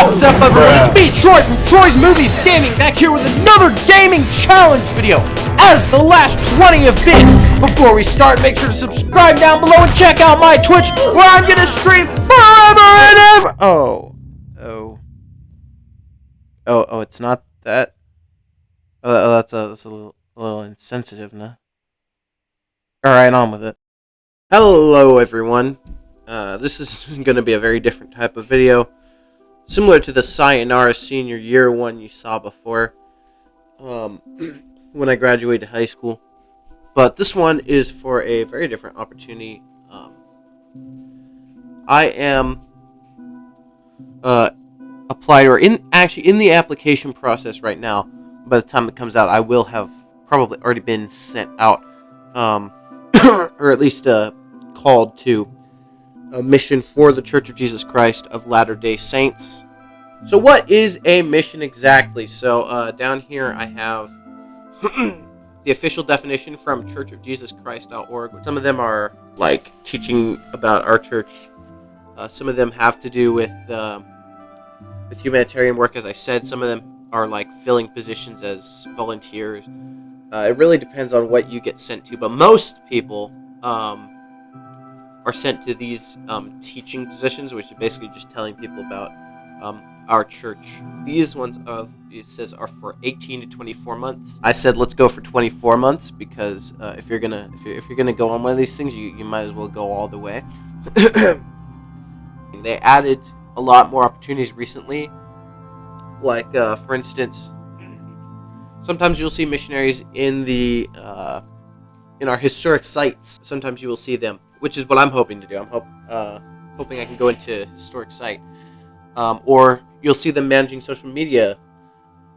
What's up, everyone? It's me, Troy from Troy's Movies Gaming, back here with another gaming challenge video, as the last 20 have been. Before we start, make sure to subscribe down below and check out my Twitch, where I'm gonna stream forever and ever. Oh, it's not that. That's a little insensitive, nah. Alright, on with it. Hello, everyone. This is gonna be a very different type of video. Similar to the Sayonara Senior Year one you saw before, when I graduated high school. But this one is for a very different opportunity. I am applied, or in the application process right now. By the time it comes out, I will have probably already been sent out, or at least called to a mission for the Church of Jesus Christ of Latter-day Saints. So what is a mission exactly? So down here I have the official definition from churchofjesuschrist.org. Some of them are like teaching about our church. Some of them have to do with humanitarian work, as I said. Some of them are like filling positions as volunteers. It really depends on what you get sent to, but most people are sent to these teaching positions, which is basically just telling people about our church. These ones, it says, are for 18 to 24 months. I said let's go for 24 months because if you're gonna go on one of these things, you might as well go all the way. They added a lot more opportunities recently. Like for instance, sometimes you'll see missionaries in the in our historic sites. Sometimes you will see them, which is what I'm hoping to do. I'm hoping I can go into historic site, or you'll see them managing social media.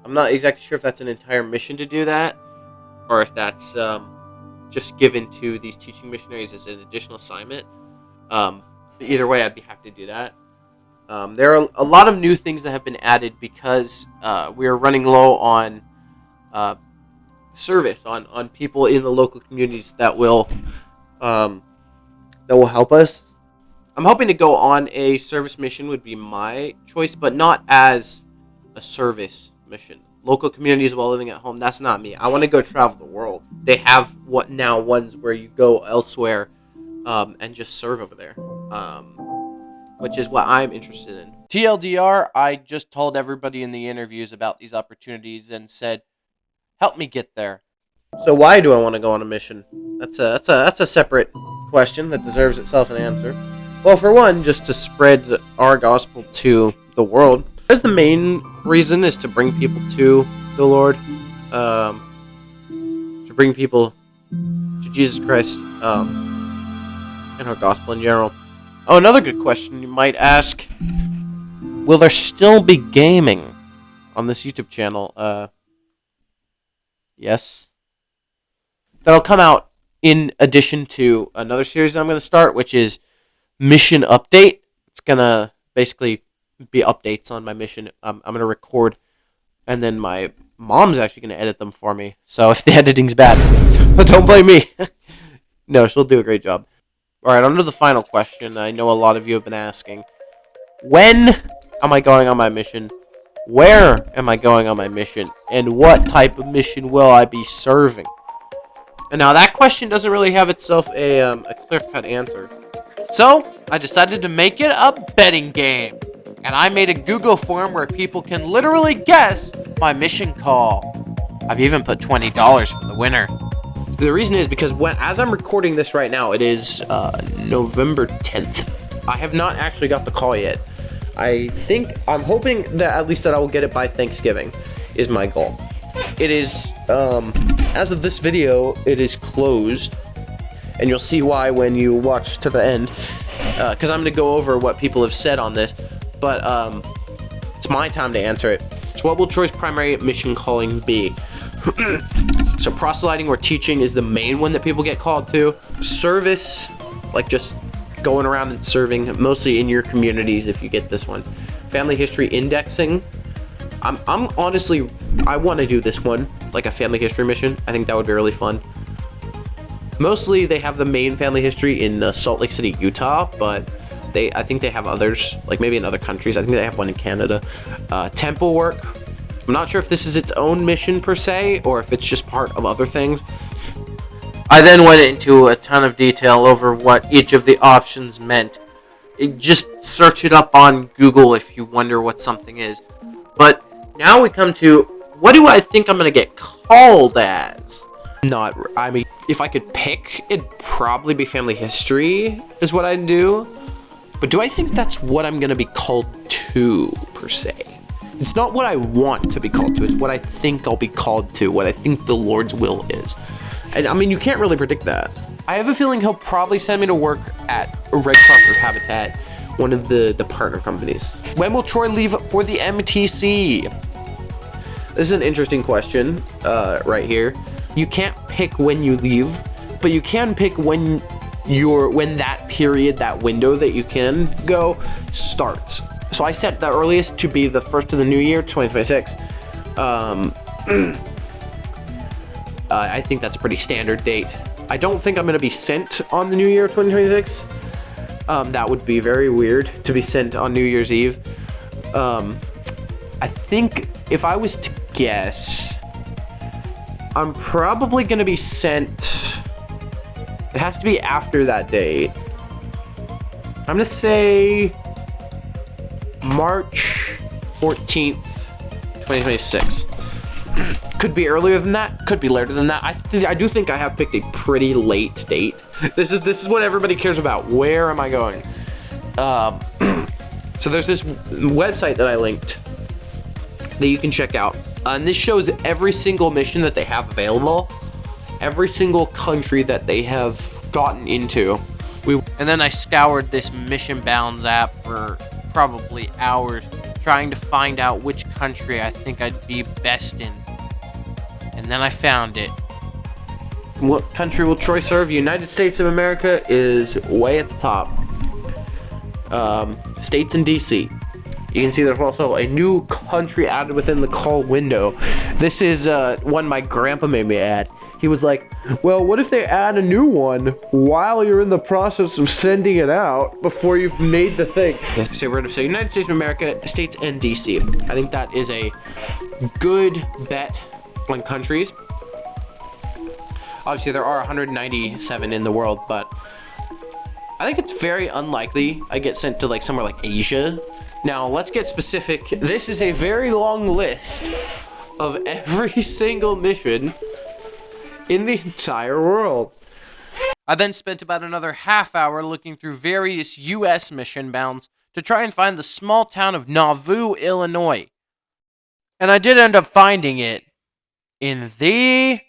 I'm not exactly sure if that's an entire mission to do that, or if that's just given to these teaching missionaries as an additional assignment. Either way, I'd be happy to do that. There are a lot of new things that have been added because we are running low on service, on people in the local communities that will help us. I'm hoping to go on a service mission would be my choice, but not as a service mission. Local communities while living at home, that's not me. I want to go travel the world. They have ones where you go elsewhere and just serve over there. Which is what I'm interested in. TLDR, I just told everybody in the interviews about these opportunities and said, help me get there. So why do I want to go on a mission? That's a separate question that deserves itself an answer. Well, for one, just to spread our gospel to the world. Because the main reason is to bring people to the Lord, to bring people to Jesus Christ, and our gospel in general. Oh, another good question you might ask. Will there still be gaming on this YouTube channel? Yes. That'll come out in addition to another series I'm going to start, which is Mission Update. It's going to basically be updates on my mission. I'm going to record, and then my mom's actually going to edit them for me. So if the editing's bad, don't blame me. No, she'll do a great job. Alright, on to the final question. I know a lot of you have been asking. When am I going on my mission? Where am I going on my mission? And what type of mission will I be serving? And now that question doesn't really have itself a clear-cut answer. So, I decided to make it a betting game. And I made a Google form where people can literally guess my mission call. I've even put $20 for the winner. The reason is because as I'm recording this right now, it is November 10th. I have not actually got the call yet. I'm hoping that at least that I will get it by Thanksgiving is my goal. It is, as of this video, it is closed. And you'll see why when you watch to the end. Because I'm going to go over what people have said on this. But it's my time to answer it. So what will Troy's primary mission calling be? So proselyting or teaching is the main one that people get called to. Service, like just going around and serving, mostly in your communities if you get this one. Family history indexing. I'm honestly, I want to do this one, like a family history mission. I think that would be really fun. Mostly they have the main family history in Salt Lake City, Utah, but I think they have others, like maybe in other countries. I think they have one in Canada. Temple work. I'm not sure if this is its own mission per se, or if it's just part of other things. I then went into a ton of detail over what each of the options meant. Just search it up on Google if you wonder what something is. But now we come to, what do I think I'm going to get called as? I mean, if I could pick, it'd probably be family history is what I'd do. But do I think that's what I'm going to be called to, per se? It's not what I want to be called to. It's what I think I'll be called to, what I think the Lord's will is. And I mean, you can't really predict that. I have a feeling he'll probably send me to work at Red Cross or Habitat, one of the partner companies. When will Troy leave for the MTC? This is an interesting question right here. You can't pick when you leave, but you can pick when that period, that window that you can go starts. So I set the earliest to be the first of the new year, 2026. I think that's a pretty standard date. I don't think I'm going to be sent on the new year, 2026. That would be very weird to be sent on New Year's Eve. I think if I was to guess, I'm probably going to be sent. It has to be after that date. I'm going to say March 14th, 2026. Could be earlier than that. Could be later than that. I do think I have picked a pretty late date. This is what everybody cares about. Where am I going? So there's this website that I linked that you can check out. And this shows every single mission that they have available. Every single country that they have gotten into. And then I scoured this Mission Bounds app for probably hours trying to find out which country I think I'd be best in. And then I found it. What country will Troy serve? United States of America is way at the top. States and DC. You can see there's also a new country added within the call window. This is one my grandpa made me add. He was like, well, what if they add a new one while you're in the process of sending it out before you've made the thing? So we're going to say United States of America, States, and DC. I think that is a good bet on countries. Obviously, there are 197 in the world, but I think it's very unlikely I get sent to like somewhere like Asia. Now, let's get specific. This is a very long list of every single mission in the entire world. I then spent about another half hour looking through various U.S. mission bounds to try and find the small town of Nauvoo, Illinois. And I did end up finding it in the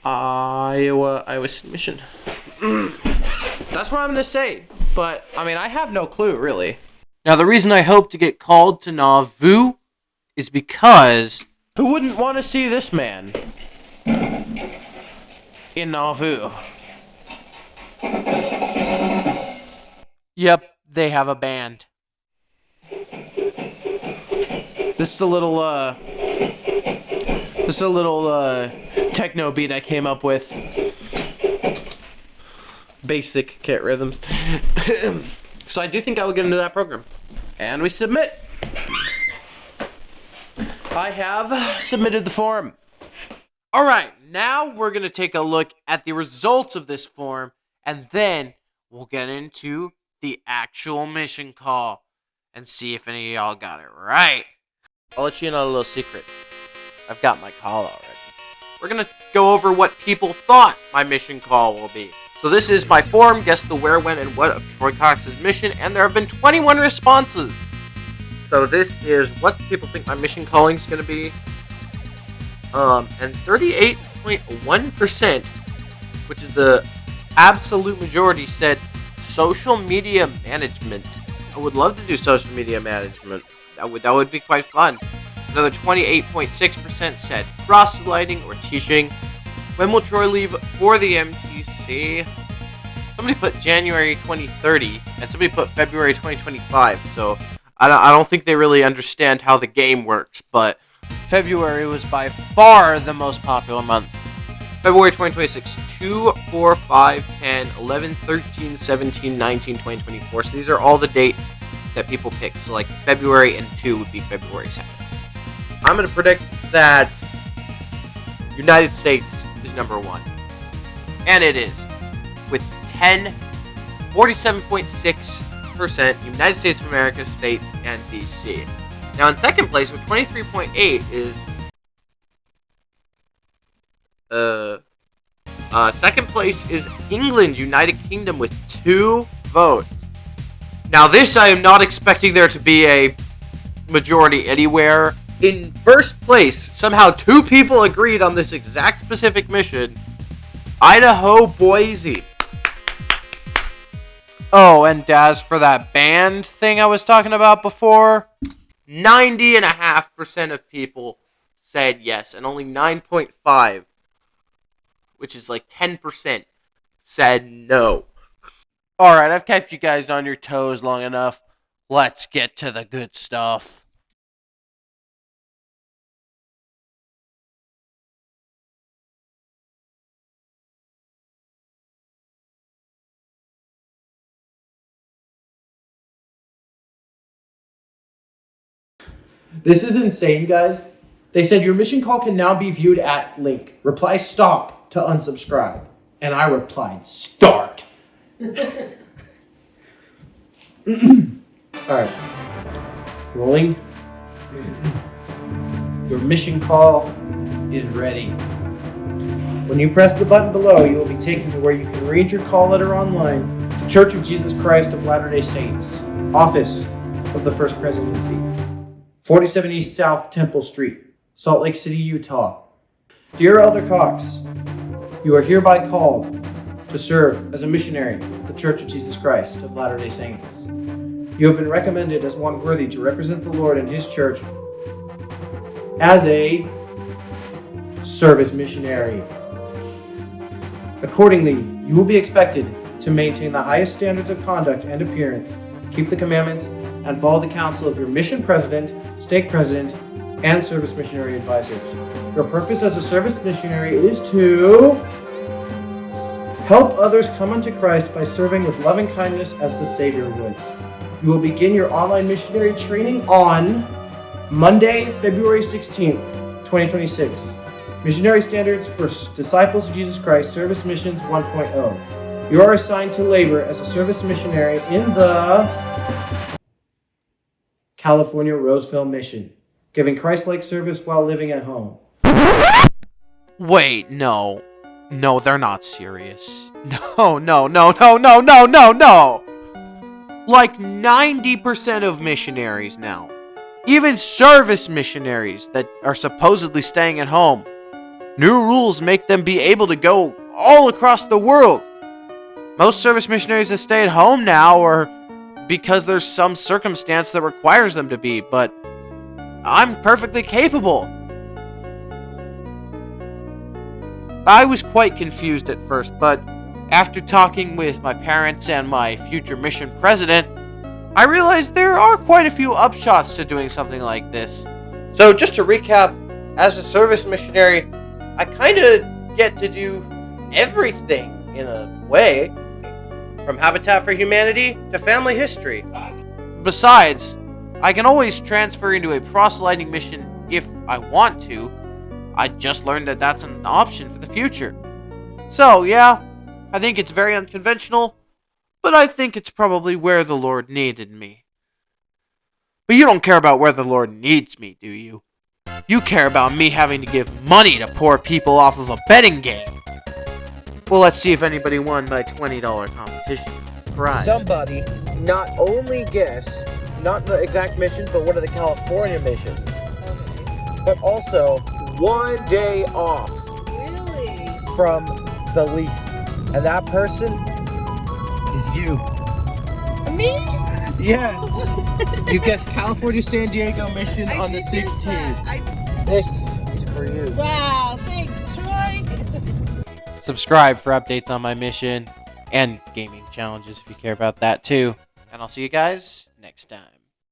Iowa mission. That's what I'm going to say. But, I mean, I have no clue, really. Now, the reason I hope to get called to Nauvoo is because who wouldn't want to see this man in Nauvoo? Yep, they have a band. This is a little techno beat I came up with. Basic kit rhythms. So I do think I will get into that program. And we submit. I have submitted the form. Alright, now we're going to take a look at the results of this form, and then we'll get into the actual mission call and see if any of y'all got it right. I'll let you in on a little secret. I've got my call already. We're going to go over what people thought my mission call will be. So this is my form, guess the where, when, and what of Troy Cox's mission, and there have been 21 responses. So this is what people think my mission calling is going to be. And 38.1%, which is the absolute majority, said social media management. I would love to do social media management. That would be quite fun. Another 28.6% said proselyting or teaching. When will Troy leave for the MTC? Somebody put January 2030, and somebody put February 2025. So I don't think they really understand how the game works, but February was by far the most popular month. February 2026, 2, 4, 5, 10, 11, 13, 17, 19, 20, 24. So these are all the dates that people pick. So like February and 2 would be February 2nd. I'm going to predict that United States is number 1. And it is. With 47.6% United States of America, states, and DC. Now in second place with 23.8 is second place is England, United Kingdom, with 2 votes. Now this I am not expecting there to be a majority anywhere. In first place, somehow 2 people agreed on this exact specific mission. Idaho, Boise. Oh, and as for that band thing I was talking about before, 90.5% of people said yes, and only 9.5%, which is like 10%, said no. Alright, I've kept you guys on your toes long enough. Let's get to the good stuff. This is insane, guys. They said your mission call can now be viewed at link. Reply stop to unsubscribe. And I replied start. Alright. Rolling. Your mission call is ready. When you press the button below, you will be taken to where you can read your call letter online. The Church of Jesus Christ of Latter-day Saints. Office of the First Presidency. 47 East South Temple Street, Salt Lake City, Utah. Dear Elder Cox, you are hereby called to serve as a missionary of the Church of Jesus Christ of Latter-day Saints. You have been recommended as one worthy to represent the Lord and His Church as a service missionary. Accordingly, you will be expected to maintain the highest standards of conduct and appearance, keep the commandments, and follow the counsel of your mission president, stake president, and service missionary advisors. Your purpose as a service missionary is to help others come unto Christ by serving with loving kindness as the Savior would. You will begin your online missionary training on Monday, February 16th, 2026. Missionary Standards for Disciples of Jesus Christ, Service Missions 1.0. You are assigned to labor as a service missionary in the California Roseville Mission, giving Christ-like service while living at home. Wait, no. No, they're not serious. No. Like 90% of missionaries now, even service missionaries that are supposedly staying at home, new rules make them be able to go all across the world. Most service missionaries that stay at home now are because there's some circumstance that requires them to be, but I'm perfectly capable. I was quite confused at first, but after talking with my parents and my future mission president, I realized there are quite a few upshots to doing something like this. So just to recap, as a service missionary, I kind of get to do everything in a way, from Habitat for Humanity to family history. Besides, I can always transfer into a proselyting mission if I want to. I just learned that that's an option for the future. So, yeah, I think it's very unconventional, but I think it's probably where the Lord needed me. But you don't care about where the Lord needs me, do you? You care about me having to give money to poor people off of a betting game. Well, let's see if anybody won my $20 competition prize. Somebody not only guessed, not the exact mission, but one of the California missions, but also 1 day off Really? from the lease. And that person is you. Me? Yes. You guessed California San Diego mission on the 16th. This is for you. Wow, thanks, Troy. Subscribe for updates on my mission and gaming challenges if you care about that too. And I'll see you guys next time.